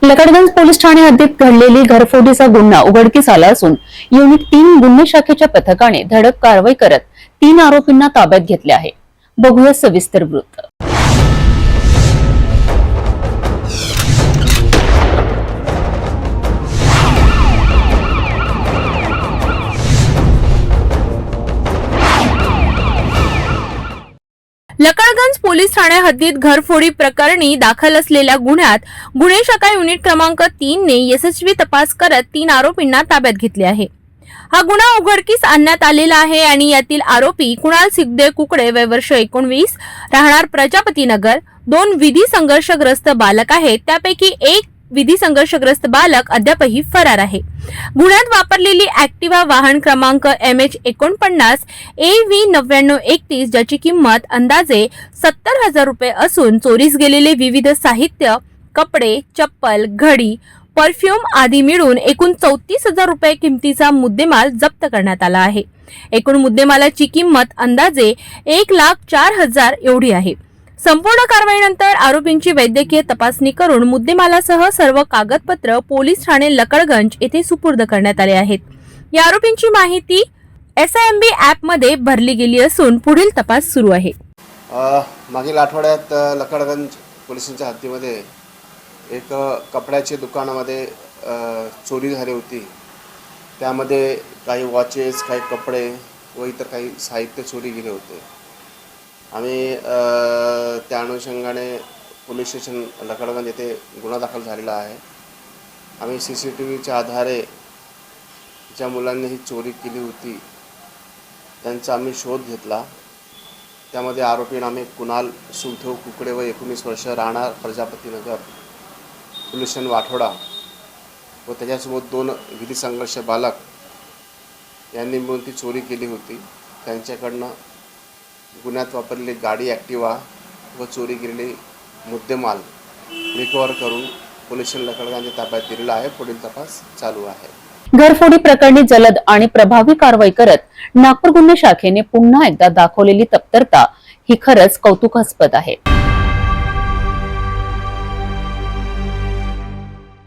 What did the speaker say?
Lakadganj police Thane हद्दीत घडलेली घरफोडीचा गुन्हा उघडकीस आला असून युनिट 3 गुन्हे शाखेच्या पथकाने धडक कारवाई करत 3 आरोपींना ताब्यात घेतले आहे। बघूया सविस्तर वृत्त। लकडगंज पोलीस ठाणे हद्दीत घरफोडी प्रकरणी दाखल असलेल्या गुन्ह्यात गुन्हे शाखा युनिट क्रमांक 3 ने यशस्वी तपास करत 3 आरोपींना ताब्यात घेतले आहे। हा गुन्हा उघडकीस आणण्यात आलेला आहे आणि यातील आरोपी कुणाल सिद्धे कुकडे वय वर्ष 19 राहणार प्रजापती नगर 2 विधी संघर्षग्रस्त बालक आहेत, त्यापैकी एक विधी संघर्षग्रस्त बालक अद्यापही फरार आहे। गुन्ह्यात वापरलेली ऍक्टिवा वाहन क्रमांक MH49 AV 9931 ज्याची किंमत अंदाजे 70,000 रुपये असून चोरीस गेलेले विविध साहित्य, कपडे, चप्पल, घडी, परफ्यूम आदी मिळून एकूण 34,000 रुपये किमतीचा मुद्देमाल जप्त करण्यात आला आहे। एकूण मुद्देमालाची किंमत अंदाजे 1,04,000 एवढी आहे। संपूर्ण कारवाईनंतर आरोपींची वैद्यकीय तपासणी करून मुद्देमालासह सर्व कागदपत्र पोलीस ठाणे लकडगंज येथे सुपूर्द करण्यात आले आहेत। या आरोपींची माहिती SIMB ऍप मध्ये भरली गेली असून पुढील तपास सुरू आहे। मागील आठवड्यात लकडगंज पोलिसांच्या हद्दीमध्ये एक कपड्याच्या दुकानामध्ये चोरी झाली होती। त्यामध्ये काही वॉचेस, काही कपडे व इतर काही साहित्य चोरी गेले होते। आम्ही त्या अनुषंगाने पोलीस स्टेशन लकडगंज येथे गुन्हा दाखल झालेला आहे। आम्ही CCTVच्या आधारे ज्या मुलांनी ही चोरी केली होती त्यांचा आम्ही शोध घेतला। त्यामध्ये आरोपींना आम्ही कुणाल सुद्धे कुकडे व 19 वर्ष राहणार प्रजापती नगर पोलीस स्टेशन वाठोडा व त्याच्यासोबत 2 विधी संघर्ष बालक यांनी मिळून ती चोरी केली होती। त्यांच्याकडनं गुन्ह्यात वापरलेली गाडी ऍक्टिवा व चोरी गेलेली मुद्देमाल रिकव्हर करून पोलीस स्टेशन लकडगंज ताब्यात दिलेला आहे। पुढील तपास चालू आहे। घरफोडी प्रकरणी जलद आणि प्रभावी कारवाई करत नागपूर गुन्हे शाखेने पुन्हा एकदा दाखवलेली तत्परता ही खरंच कौतुकास्पद आहे।